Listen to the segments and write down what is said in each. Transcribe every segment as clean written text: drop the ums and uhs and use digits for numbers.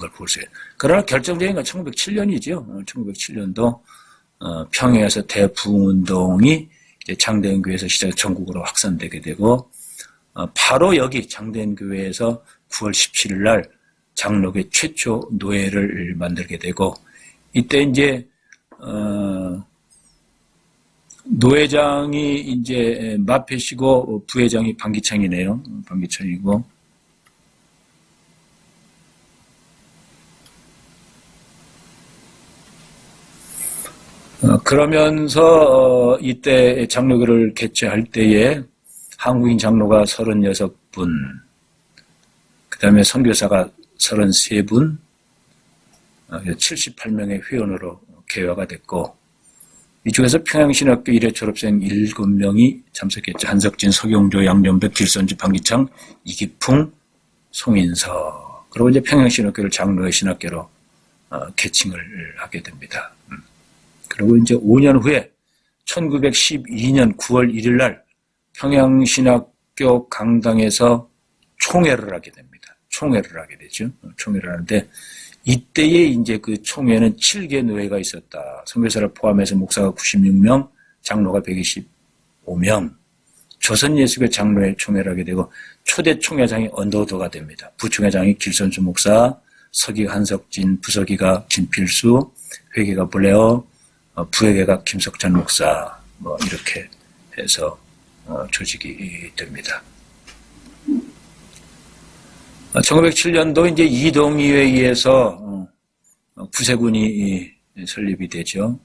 걸 볼 수 있어요. 그러나 결정적인 건 1907년이죠. 1907년도 평양에서 대부흥운동이 장대인교회에서 시작 전국으로 확산되게 되고 바로 여기 장대인교회에서 9월 17일 날 장로교 최초 노회를 만들게 되고 이때 이제 노회장이 이제 마패시고 부회장이 방기창이네요. 방기창이고 그러면서 이때 장로교를 개최할 때에 한국인 장로가 36분, 그 다음에 선교사가 33분, 78명의 회원으로 개화가 됐고 이 중에서 평양신학교 1회 졸업생 7명이 참석했죠. 한석진, 서경조, 양정백, 길선주, 방기창, 이기풍, 송인서. 그리고 이제 평양신학교를 장로의 신학교로 개칭을 하게 됩니다. 그리고 이제 5년 후에 1912년 9월 1일 날 평양신학교 강당에서 총회를 하게 됩니다. 총회를 하게 되죠. 총회를 하는데 이때에 이제 그 총회는 7개 노회가 있었다. 선교사를 포함해서 목사가 96명, 장로가 125명. 조선예수교 장로회 총회를 하게 되고 초대 총회장이 언더우드가 됩니다. 부총회장이 길선주 목사, 서기가 한석진, 부서기가 김필수, 회계가 블레어, 부회계가 김석찬 목사, 뭐 이렇게 해서 조직이 됩니다. 1907년도 이제 이동희에 의해서 구세군이 설립이 되죠.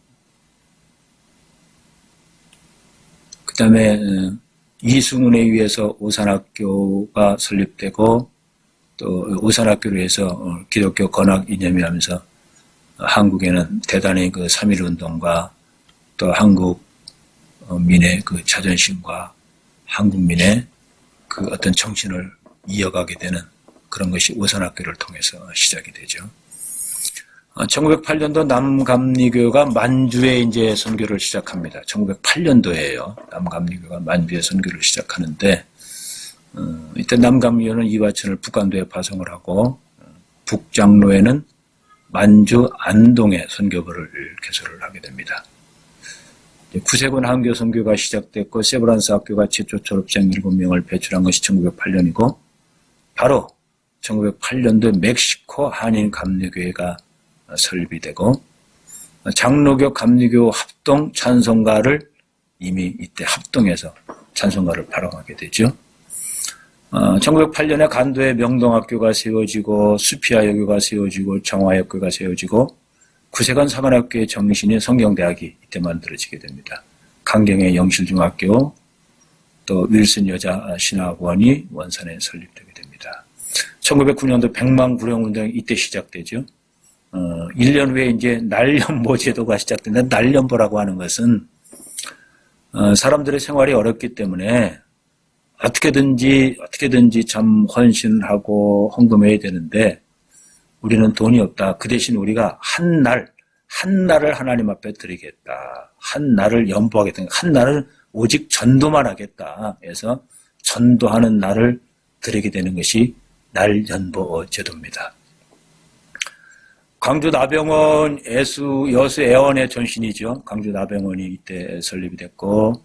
그 다음에 이승훈에 의해서 오산학교가 설립되고 또 오산학교로 해서 기독교 건학 이념이 하면서 한국에는 대단히 그 3.1운동과 또 한국민의 그 자존심과 한국민의 그 어떤 정신을 이어가게 되는 그런 것이 오산학교를 통해서 시작이 되죠. 1908년도 남감리교가 만주에 이제 선교를 시작합니다. 1908년도에요. 남감리교가 만주에 선교를 시작하는데 이때 남감리교는 이화천을 북간도에 파송을 하고 북장로에는 만주 안동에 선교부를 개설을 하게 됩니다. 구세군 한교 선교가 시작됐고 세브란스 학교가 최초 졸업생 7명을 배출한 것이 1908년이고 바로 1908년도에 멕시코 한인 감리교회가 설립이 되고 장로교 감리교 합동 찬송가를 이미 이때 합동해서 찬송가를 발행하게 되죠. 1908년에 간도에 명동학교가 세워지고 수피아여교가 세워지고 정화여교가 세워지고 구세관 사관학교의 정신이 성경대학이 이때 만들어지게 됩니다. 강경의 영실중학교 또 윌슨 여자신학원이 원산에 설립되게 됩니다. 1909년도 백만구령운동이 이때 시작되죠. 1년 후에 이제 날연보 제도가 시작되는데 날연보라고 하는 것은 사람들의 생활이 어렵기 때문에 어떻게든지 참 헌신하고 헌금해야 되는데 우리는 돈이 없다. 그 대신 우리가 한 날을 하나님 앞에 드리겠다. 한 날을 연보하겠다. 한 날을 오직 전도만 하겠다. 해서 전도하는 날을 드리게 되는 것이 날연보 제도입니다. 광주 나병원 여수 애원의 전신이죠. 광주 나병원이 이때 설립이 됐고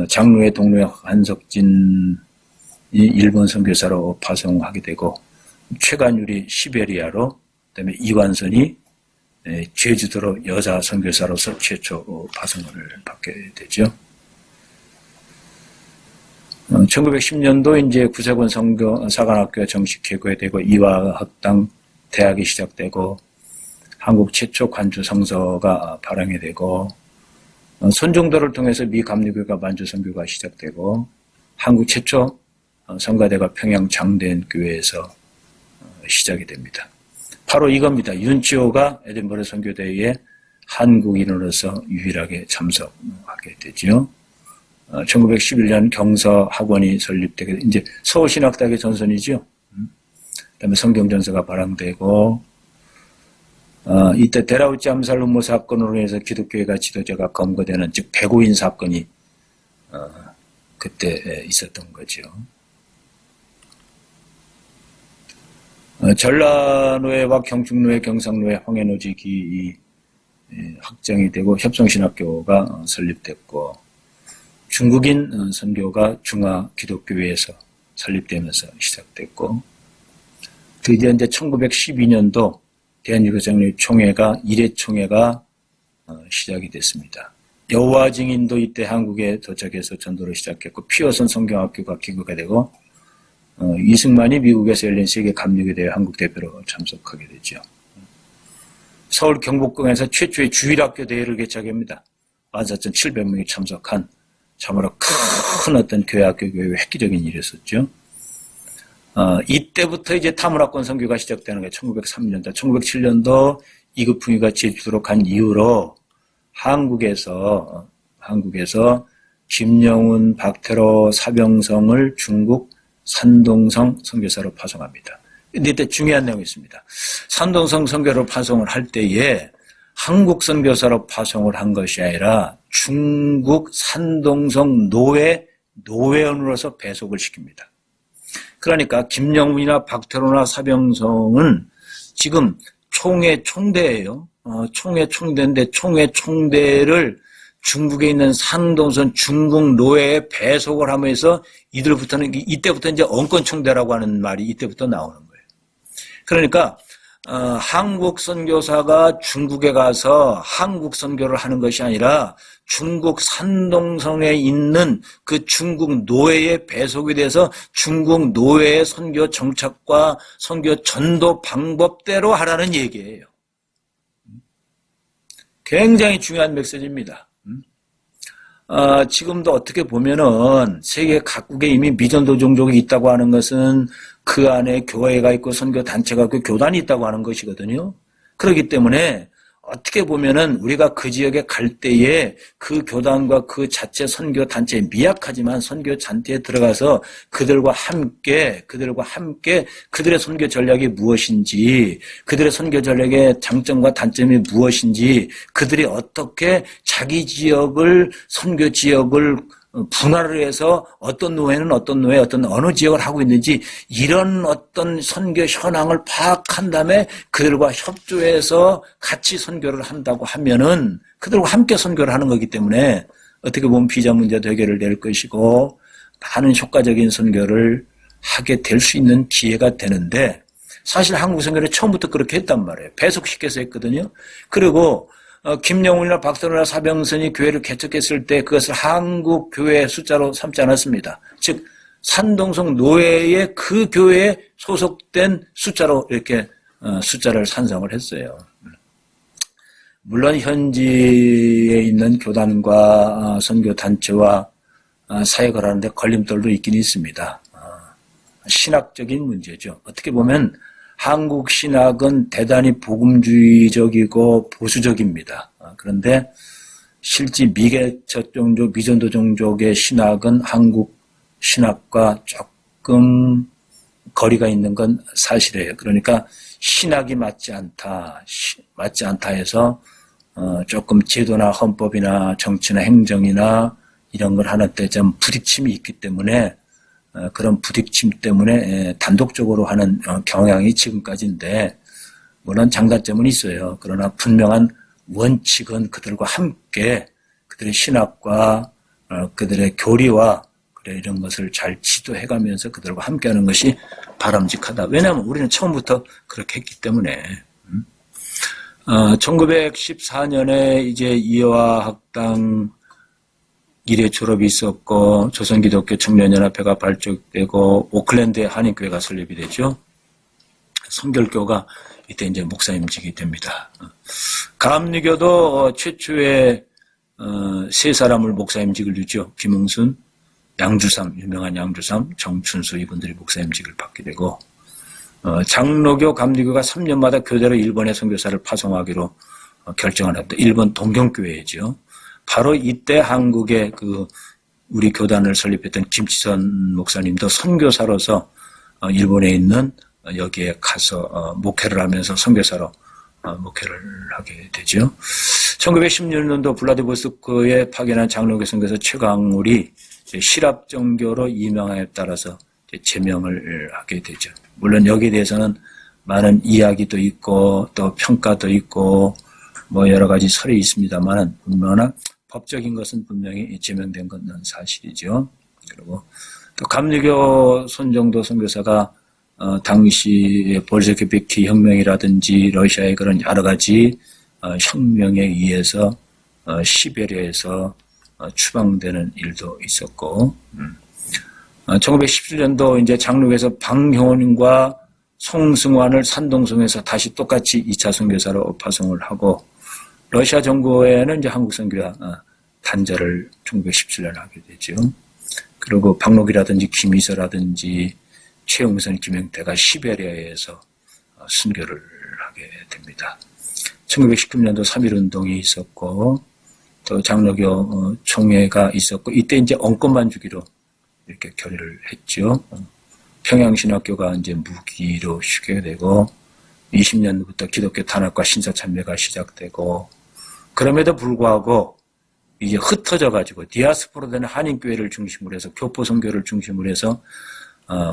장로의 동료의 한석진이 일본 선교사로 파송하게 되고 최간율이 시베리아로 그다음에 이완선이 제주도로 여자 선교사로서 최초 파송을 받게 되죠. 1910년도 이제 구세군 사관학교가 정식 개교되고 이화학당 대학이 시작되고 한국 최초 관주 성서가 발행이 되고 손중도를 통해서 미 감리교가 만주 선교가 시작되고 한국 최초 성가대가 평양 장대인 교회에서 시작이 됩니다. 바로 이겁니다. 윤치호가 에딘버러 선교대회에 한국인으로서 유일하게 참석하게 되죠. 1911년 경서학원이 설립되게 이제 서울신학대학의 전선이죠. 그다음에 성경전서가 발행되고 이때 데라우치 암살 음모 사건으로 인해서 기독교회가 지도자가 검거되는 즉 백오인 사건이 그때 있었던 거죠. 전라노회와 경축노회, 경상노회, 황해노직이 확정이 되고 협성신학교가 설립됐고 중국인 선교가 중화기독교회에서 설립되면서 시작됐고 드디어 이제 1912년도 대한유교장로총회가 1회 총회가 시작이 됐습니다. 여호와 증인도 이때 한국에 도착해서 전도를 시작했고 피어선 성경학교가 기구가 되고 이승만이 미국에서 열린 세계 감리교대회 한국 대표로 참석하게 되죠. 서울 경복궁에서 최초의 주일학교 대회를 개최합니다. 14,700명이 참석한 참으로 큰 어떤 교회학교 교회의 획기적인 일이었었죠. 이때부터 이제 타문화권 선교가 시작되는 게 1903년도, 1907년도 이급풍이가 제주도로 간 이후로 한국에서 김영훈, 박태로, 사병성을 중국 산동성 선교사로 파송합니다. 근데 이때 중요한 내용이 있습니다. 산동성 선교로 파송을 할 때에 한국 선교사로 파송을 한 것이 아니라 중국 산동성 노회원으로서 배속을 시킵니다. 그러니까 김영훈이나 박태로나 사병성은 지금 총회 총대예요. 총회 총대인데 총회 총대를 중국에 있는 산동선 중국 노예에 배속을 하면서 이때부터 이제 엉권 총대라고 하는 말이 이때부터 나오는 거예요. 그러니까 한국 선교사가 중국에 가서 한국 선교를 하는 것이 아니라 중국 산동성에 있는 그 중국 노예에 배속이 돼서 중국 노예의 선교 정착과 선교 전도 방법대로 하라는 얘기예요. 굉장히 중요한 메시지입니다. 지금도 어떻게 보면은 세계 각국에 이미 미전도 종족이 있다고 하는 것은 그 안에 교회가 있고 선교 단체가 있고 교단이 있다고 하는 것이거든요. 그렇기 때문에 어떻게 보면은 우리가 그 지역에 갈 때에 그 교단과 그 자체 선교 단체에 미약하지만 선교 단체에 들어가서 그들과 함께 그들의 선교 전략이 무엇인지, 그들의 선교 전략의 장점과 단점이 무엇인지, 그들이 어떻게 자기 지역을 선교 지역을 분할을 해서 어떤 노예는 어떤 노예, 어느 지역을 하고 있는지 이런 어떤 선교 현황을 파악한 다음에 그들과 협조해서 같이 선교를 한다고 하면은 그들과 함께 선교를 하는 거기 때문에 어떻게 보면 비자 문제도 해결을 낼 것이고 많은 효과적인 선교를 하게 될 수 있는 기회가 되는데 사실 한국 선교를 처음부터 그렇게 했단 말이에요. 배속시켜서 했거든요. 그리고 김영훈이나 박태로나 사병선이 교회를 개척했을 때 그것을 한국 교회 숫자로 삼지 않았습니다. 즉 산동성 노예의 그 교회에 소속된 숫자로 이렇게 숫자를 산정을 했어요. 물론 현지에 있는 교단과 선교 단체와 사역을 하는데 걸림돌도 있긴 있습니다. 신학적인 문제죠. 어떻게 보면 한국 신학은 대단히 복음주의적이고 보수적입니다. 그런데 실제 미개척 종족, 미전도 종족의 신학은 한국 신학과 조금 거리가 있는 건 사실이에요. 그러니까 신학이 맞지 않다 해서 조금 제도나 헌법이나 정치나 행정이나 이런 걸 하는 때 좀 부딪힘이 있기 때문에 그런 부딪힘 때문에 단독적으로 하는 경향이 지금까지인데 물론 장단점은 있어요. 그러나 분명한 원칙은 그들과 함께 그들의 신학과 그들의 교리와 이런 것을 잘 지도해가면서 그들과 함께하는 것이 바람직하다. 왜냐하면 우리는 처음부터 그렇게 했기 때문에 1914년에 이제 이화학당 1회 졸업이 있었고 조선기독교 청년연합회가 발족되고 오클랜드에 한인교회가 설립이 되죠. 성결교가 이때 이제 목사님직이 됩니다. 감리교도 최초의 세 사람을 목사님직을 주죠. 김응순, 양주삼, 유명한 양주삼, 정춘수 이분들이 목사님직을 받게 되고 장로교, 감리교가 3년마다 교대로 일본의 선교사를 파송하기로 결정을 합니다. 일본 동경교회죠. 바로 이때 한국에 우리 교단을 설립했던 김치선 목사님도 선교사로서 일본에 있는 여기에 가서 목회를 하면서 선교사로 목회를 하게 되죠. 1916년도 블라디보스토크에 파견한 장로교 선교사 최강울이 실압정교로 임명함에 따라서 제명을 하게 되죠. 물론 여기에 대해서는 많은 이야기도 있고 또 평가도 있고 뭐 여러 가지 설이 있습니다만 분명한 법적인 것은 분명히 제명된 것은 사실이죠. 그리고 또 감리교 손정도 선교사가 당시 볼셰비키 혁명이라든지 러시아의 그런 여러 가지 혁명에 의해서 시베리아에서 추방되는 일도 있었고 1917년도 이제 장로교에서 방효원과 송승환을 산동성에서 다시 똑같이 2차 선교사로 파송을 하고 러시아 정부에는 이제 한국 선교와 단절을 1917년에 하게 되죠. 그리고 박록이라든지 김희서라든지 최용선, 김영태가 시베리아에서 순교를 하게 됩니다. 1919년도 3.1운동이 있었고 또 장로교 총회가 있었고 이때 이제 엉권만 주기로 이렇게 결의를 했죠. 평양신학교가 이제 무기로 쉬게 되고 20년부터 기독교 탄압과 신사참배가 시작되고 그럼에도 불구하고 이제 흩어져 가지고 디아스포라 되는 한인교회를 중심으로 해서 교포 선교를 중심으로 해서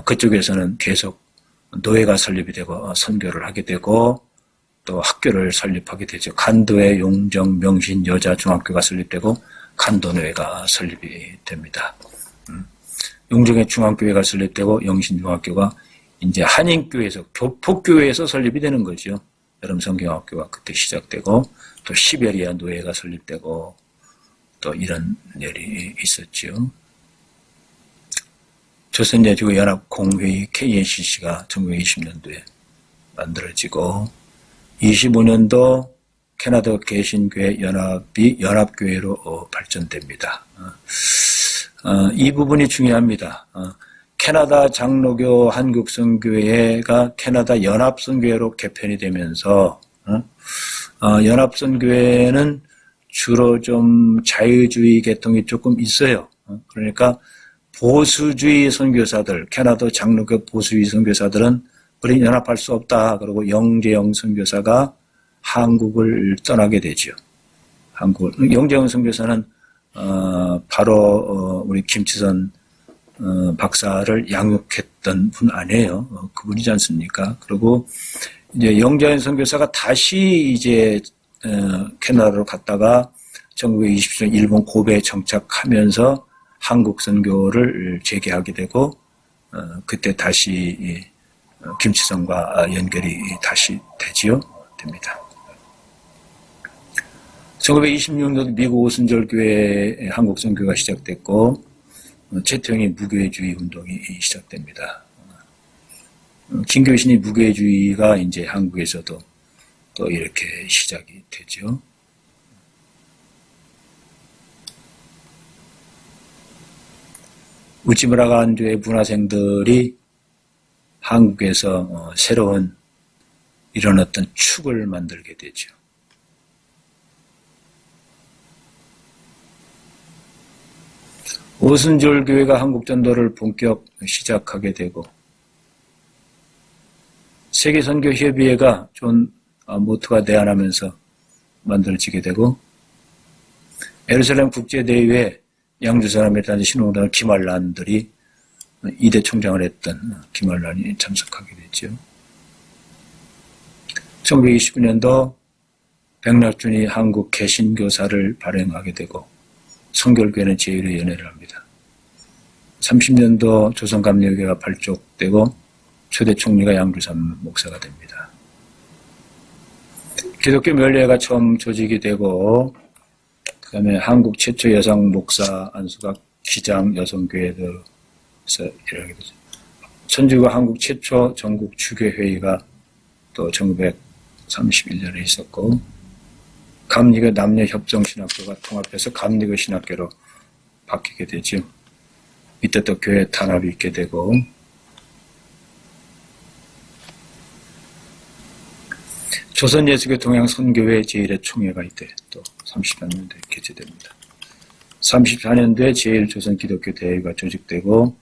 그쪽에서는 계속 노예가 설립이 되고 선교를 하게 되고 또 학교를 설립하게 되죠. 간도의 용정 명신 여자 중학교가 설립되고 간도노회가 설립이 됩니다. 용정의 중앙교회가 설립되고 영신중학교가 이제 한인교회에서 교포교회에서 설립이 되는 거죠. 여름성경학교가 그때 시작되고 또 시베리아 노예가 설립되고 또 이런 일이 있었죠. 조선여주연합공회의 KNCC가 1920년도에 만들어지고 25년도 캐나다 개신교회 연합이 연합교회로 발전됩니다. 이 부분이 중요합니다. 캐나다 장로교 한국선교회가 캐나다 연합선교회로 개편이 되면서 연합선교회는 주로 좀 자유주의 계통이 조금 있어요. 그러니까 보수주의 선교사들, 캐나다 장로교 보수주의 선교사들은 우리 연합할 수 없다. 그리고 영재영 선교사가 한국을 떠나게 되죠. 영재영 선교사는 바로 우리 김치선 박사를 양육했던 분 아니에요. 그분이지 않습니까? 그리고 이제 영재영 선교사가 다시 이제 캐나다로 갔다가 1920년 일본 고베에 정착하면서 한국 선교를 재개하게 되고 그때 다시 김치선과 연결이 다시 됩니다. 1926년도 미국 오순절교회 한국 선교가 시작됐고 최태용이 무교회주의 운동이 시작됩니다. 김교신이 무교회주의가 이제 한국에서도 또 이렇게 시작이 되죠. 우찌무라 간주의 문화생들이 한국에서 새로운 이런 어떤 축을 만들게 되죠. 오순절교회가 한국전도를 본격 시작하게 되고 세계선교협의회가 존 모트가 내한하면서 만들어지게 되고 예루살렘 국제대회에 양주사람에 대한 신흥당을 김알란들이 2대 총장을 했던 김알란이 참석하게 됐죠. 1929년도 백낙준이 한국 개신교사를 발행하게 되고 성결교회는 제1회 연회를 합니다. 30년도 조선감리교회가 발족되고 초대 총리가 양주삼 목사가 됩니다. 기독교 멸례가 처음 조직이 되고 그 다음에 한국 최초 여성 목사 안수각 기장 여성교회에서 일하게 되죠. 천주교 한국 최초 전국 주교회의가 또 1931년에 있었고 감리교 남녀협정신학교가 통합해서 감리교 신학교로 바뀌게 되죠. 이때 또 교회 탄압이 있게 되고 조선예수교 동양선교회 제1회 총회가 이때 또 34년도에 개최됩니다. 34년도에 제1조선기독교대회가 조직되고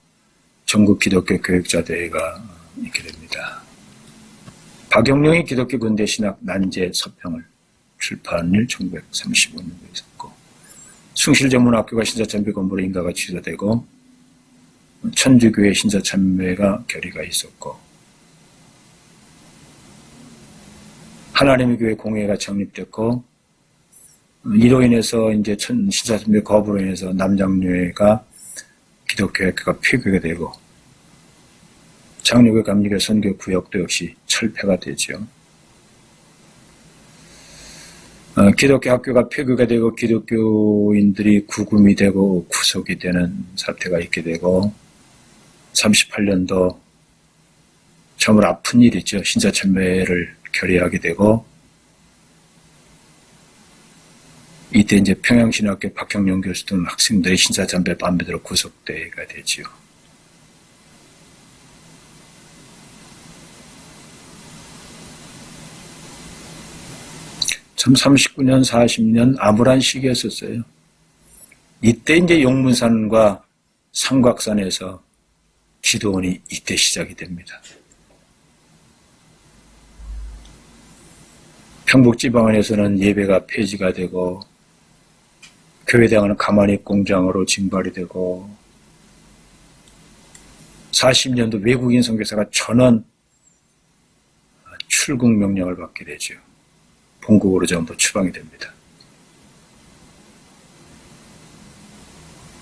전국기독교교육자대회가 있게 됩니다. 박영룡이 기독교 근대신학 난제 서평을 출판한 일 1935년도에 있었고 숭실전문학교가 신사참배 건물로 인가가 취소되고 천주교회 신사참배가 결의가 있었고 하나님의 교회 공회가成立됐고, 이로 인해서 이제 신사참배 거부로 인해서 남장교회가 기독교회가 폐교가 되고, 장로교 감리교 선교 구역도 역시 철폐가 되죠. 기독교 학교가 폐교가 되고 기독교인들이 구금이 되고 구속이 되는 사태가 있게 되고 38년도 정말 아픈 일이죠. 신사참배를 결의하게 되고 이때 이제 평양신학교 박형룡 교수 등 학생들이 신사참배 반대로 구속되게 되지요. 참 39년, 40년 암울한 시기였었어요. 이때 이제 용문산과 삼각산에서 기도원이 이때 시작이 됩니다. 평북지방원에서는 예배가 폐지가 되고 교회당은 가만히 공장으로 징발이 되고 40년도 외국인 선교사가 전원 출국 명령을 받게 되죠. 본국으로 전부 추방이 됩니다.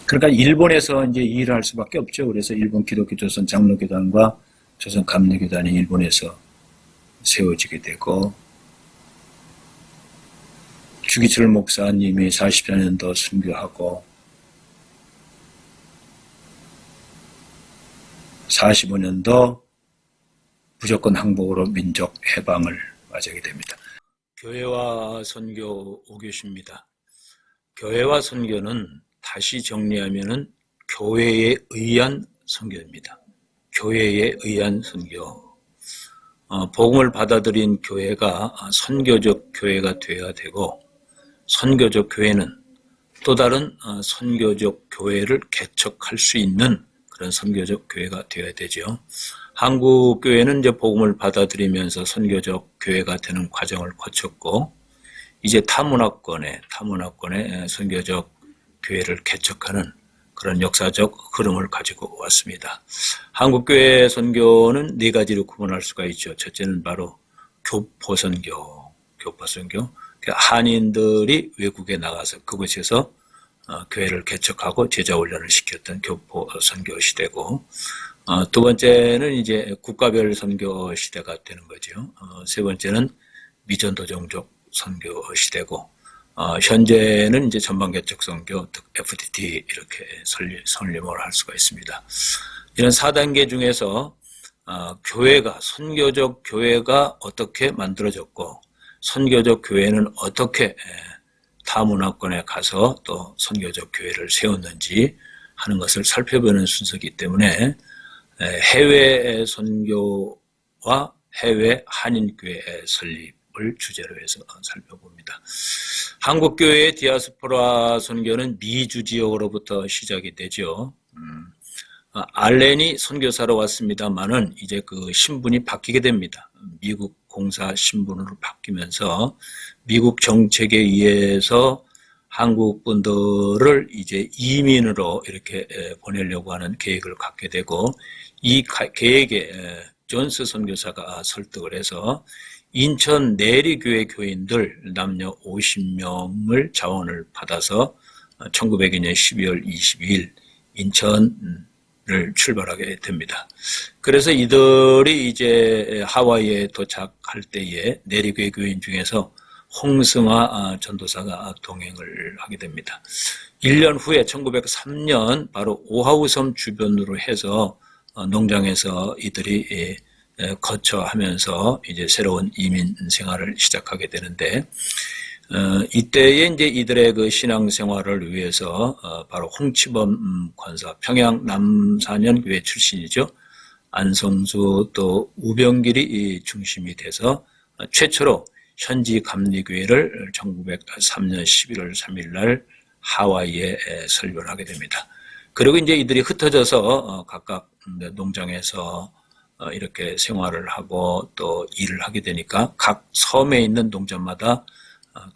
그러니까 일본에서 이제 일을 할 수밖에 없죠. 그래서 일본 기독교 조선 장로교단과 조선 감리교단이 일본에서 세워지게 되고 주기철 목사님이 44년도 순교하고 45년도 무조건 항복으로 민족 해방을 맞이하게 됩니다. 교회와 선교 5교시입니다. 교회와 선교는 다시 정리하면은 교회에 의한 선교입니다. 교회에 의한 선교. 복음을 받아들인 교회가 선교적 교회가 되어야 되고 선교적 교회는 또 다른 선교적 교회를 개척할 수 있는 그런 선교적 교회가 되어야 되죠. 한국 교회는 이제 복음을 받아들이면서 선교적 교회가 되는 과정을 거쳤고 이제 타문화권의 선교적 교회를 개척하는 그런 역사적 흐름을 가지고 왔습니다. 한국 교회 선교는 네 가지로 구분할 수가 있죠. 첫째는 바로 교포 선교. 한인들이 외국에 나가서 그곳에서 교회를 개척하고 제자 훈련을 시켰던 교포 선교 시대고 두 번째는 이제 국가별 선교 시대가 되는 거죠. 세 번째는 미전도종족 선교 시대고, 현재는 이제 전방개척 선교, 즉 FDT 이렇게 설립을 할 수가 있습니다. 이런 4단계 중에서 교회가 선교적 교회가 어떻게 만들어졌고, 선교적 교회는 어떻게 타문화권에 가서 또 선교적 교회를 세웠는지 하는 것을 살펴보는 순서이기 때문에 해외 선교와 해외 한인교회 설립을 주제로 해서 살펴봅니다. 한국교회의 디아스포라 선교는 미주 지역으로부터 시작이 되죠. 알렌이 선교사로 왔습니다만은 이제 그 신분이 바뀌게 됩니다. 미국 공사 신분으로 바뀌면서 미국 정책에 의해서 한국 분들을 이제 이민으로 이렇게 보내려고 하는 계획을 갖게 되고 이 계획에 존스 선교사가 설득을 해서 인천 내리교회 교인들 남녀 50명을 자원을 받아서 1902년 12월 22일 인천을 출발하게 됩니다. 그래서 이들이 이제 하와이에 도착할 때에 내리교회 교인 중에서 홍승화 전도사가 동행을 하게 됩니다. 1년 후에 1903년 바로 오하우섬 주변으로 해서 농장에서 이들이 거처하면서 이제 새로운 이민 생활을 시작하게 되는데 이때에 이제 이들의 그 신앙 생활을 위해서 바로 홍치범 권사 평양 남사년 교회 출신이죠. 안성수 또 우병길이 중심이 돼서 최초로 현지 감리교회를 1903년 11월 3일 날 하와이에 설립을 하게 됩니다. 그리고 이제 이들이 흩어져서 각각 농장에서 이렇게 생활을 하고 또 일을 하게 되니까 각 섬에 있는 농장마다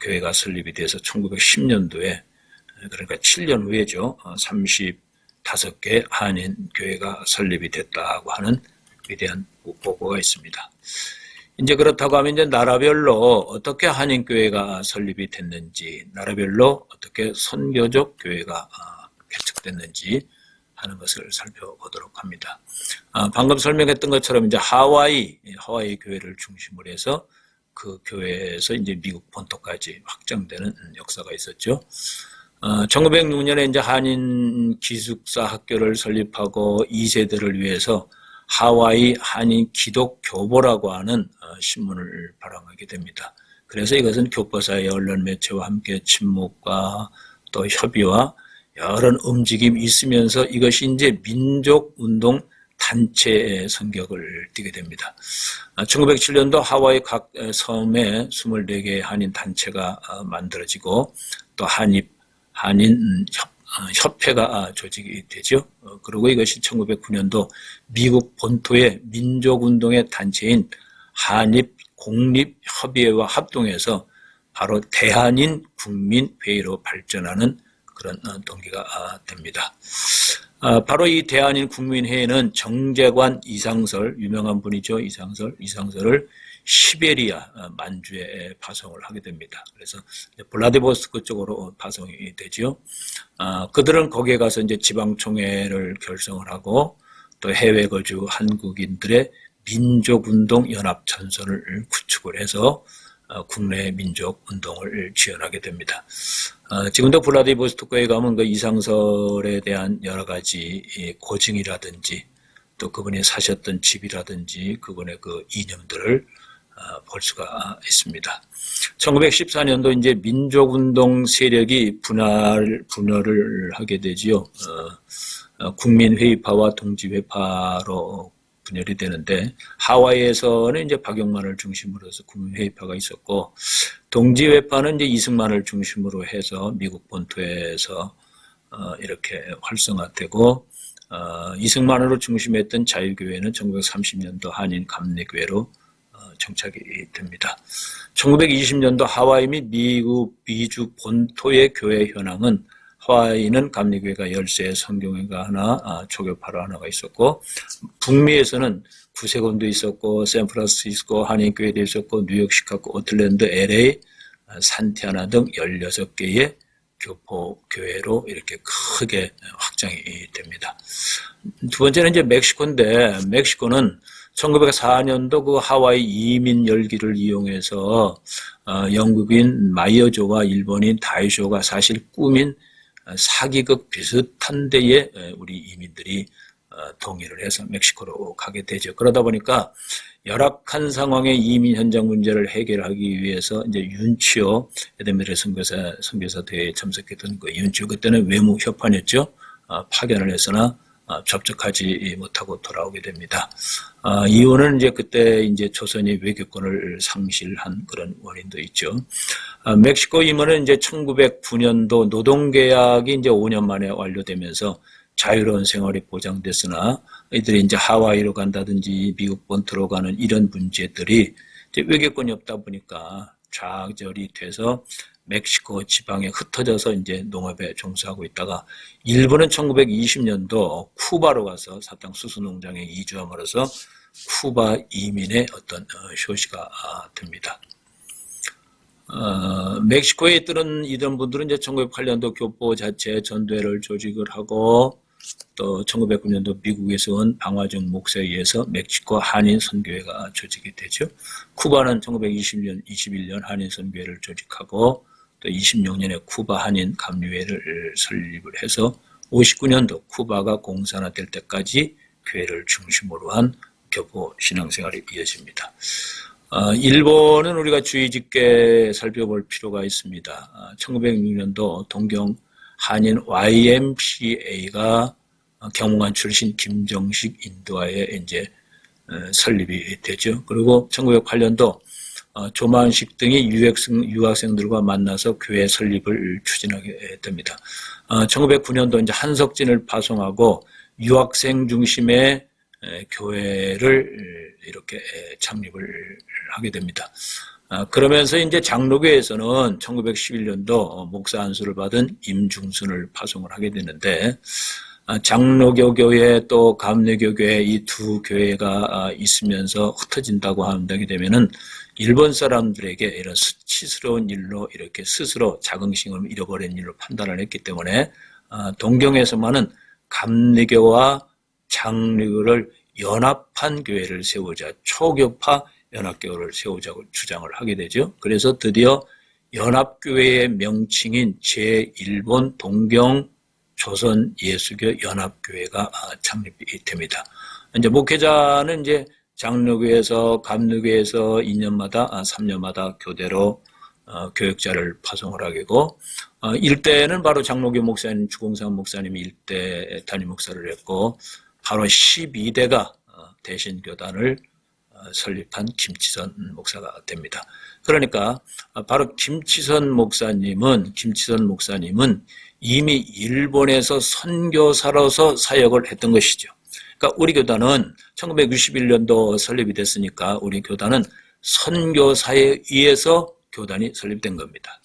교회가 설립이 돼서 1910년도에 그러니까 7년 후에죠. 35개 한인 교회가 설립이 됐다고 하는 위대한 보고가 있습니다. 이제 그렇다고 하면 이제 나라별로 어떻게 한인교회가 설립이 됐는지, 나라별로 어떻게 선교적 교회가 개척됐는지 하는 것을 살펴보도록 합니다. 방금 설명했던 것처럼 이제 하와이 교회를 중심으로 해서 그 교회에서 이제 미국 본토까지 확장되는 역사가 있었죠. 1906년에 이제 한인 기숙사 학교를 설립하고 2세대를 위해서 하와이 한인 기독교보라고 하는 신문을 발행하게 됩니다. 그래서 이것은 교포사회 언론 매체와 함께 친목과 또 협의와 여러 움직임이 있으면서 이것이 이제 민족운동 단체의 성격을 띠게 됩니다. 1907년도 하와이 각 섬에 24개의 한인 단체가 만들어지고 또 한인 협회가 조직이 되죠. 그리고 이것이 1909년도 미국 본토의 민족운동의 단체인 한인 공립협의회와 합동해서 바로 대한인 국민회의로 발전하는 그런 동기가 됩니다. 바로 이 대한인 국민회의는 정재관 이상설, 유명한 분이죠. 이상설을 시베리아 만주에 파송을 하게 됩니다. 그래서 블라디보스토크 쪽으로 파송이 되죠. 그들은 거기에 가서 이제 지방총회를 결성을 하고 또 해외 거주 한국인들의 민족운동 연합 전선을 구축을 해서 국내 민족운동을 지원하게 됩니다. 지금도 블라디보스토크에 가면 그 이상설에 대한 여러 가지 고증이라든지 또 그분이 사셨던 집이라든지 그분의 그 이념들을 볼 수가 있습니다. 1914년도 이제 민족운동 세력이 분열을 하게 되지요. 국민회의파와 동지회파로 분열이 되는데 하와이에서는 이제 박용만을 중심으로 해서 국민회의파가 있었고 동지회파는 이제 이승만을 중심으로 해서 미국 본토에서 이렇게 활성화되고 이승만으로 중심했던 자유교회는 1930년도 한인 감리교회로 정착이 됩니다. 1920년도 하와이 및 미주 본토의 교회 현황은 하와이는 감리교회가 13, 성경회가 하나, 초교파로 하나가 있었고 북미에서는 구세곤도 있었고 샌프란시스코 한인교회도 있었고 뉴욕, 시카고, 오틀랜드, LA, 산티아나 등 16개의 교포교회로 이렇게 크게 확장이 됩니다. 두 번째는 이제 멕시코인데 멕시코는 1904년도 그 하와이 이민 열기를 이용해서 영국인 마이어조와 일본인 다이쇼가 사실 꾸민 사기극 비슷한 데에 우리 이민들이 동의를 해서 멕시코로 가게 되죠. 그러다 보니까 열악한 상황의 이민 현장 문제를 해결하기 위해서 이제 윤치호 에덴베르 선교사 대회에 참석했던 그 윤치호 그때는 외무 협판이었죠. 파견을 했으나 접촉하지 못하고 돌아오게 됩니다. 이유는 이제 그때 이제 조선이 외교권을 상실한 그런 원인도 있죠. 멕시코 임원은 이제 1909년도 노동계약이 이제 5년 만에 완료되면서 자유로운 생활이 보장됐으나 이들이 이제 하와이로 간다든지 미국 본토로 가는 이런 문제들이 이제 외교권이 없다 보니까 좌절이 돼서 멕시코 지방에 흩어져서 이제 농업에 종사하고 있다가 일본은 1920년도 쿠바로 가서 사탕 수수 농장에 이주함으로써 쿠바 이민의 어떤 효시가 됩니다. 멕시코에 있던 분들은 이제 1908년도 교포 자체 전도회를 조직을 하고 또 1909년도 미국에서 온 방화정 목사에 의해서 멕시코 한인 선교회가 조직이 되죠. 쿠바는 1921년 한인 선교회를 조직하고 또 26년에 쿠바 한인 감리회를 설립을 해서 59년도 쿠바가 공산화될 때까지 교회를 중심으로 한 교포 신앙생활이 이어집니다. 일본은 우리가 주의 깊게 살펴볼 필요가 있습니다. 1906년도 동경 한인 YMCA가 경무관 출신 김정식 인도하에 이제 설립이 되죠. 그리고 1908년도 조만식 등이 유학생들과 만나서 교회 설립을 추진하게 됩니다. 1909년도 이제 한석진을 파송하고 유학생 중심의 교회를 이렇게 창립을 하게 됩니다. 그러면서 이제 장로교에서는 1911년도 목사 안수를 받은 임중순을 파송을 하게 되는데 장로교 교회 또 감리교 교회 이 두 교회가 있으면서 흩어진다고 하게 되면은 일본 사람들에게 이런 수치스러운 일로 이렇게 스스로 자긍심을 잃어버린 일로 판단을 했기 때문에 동경에서만은 감리교와 장로교를 연합한 교회를 세우자, 초교파 연합교회를 세우자고 주장을 하게 되죠. 그래서 드디어 연합교회의 명칭인 제1본 동경 조선 예수교 연합교회가 창립이 됩니다. 이제 목회자는 이제 장로교에서 감리교에서 2년마다 3년마다 교대로 교역자를 파송을 하게 되고 일대는 바로 장로교 목사님 주공상 목사님이 일대 담임 목사를 했고 바로 12대가 대신교단을 설립한 김치선 목사가 됩니다. 그러니까 바로 김치선 목사님은 이미 일본에서 선교사로서 사역을 했던 것이죠. 그러니까 우리 교단은 1961년도 설립이 됐으니까 우리 교단은 선교사에 의해서 교단이 설립된 겁니다.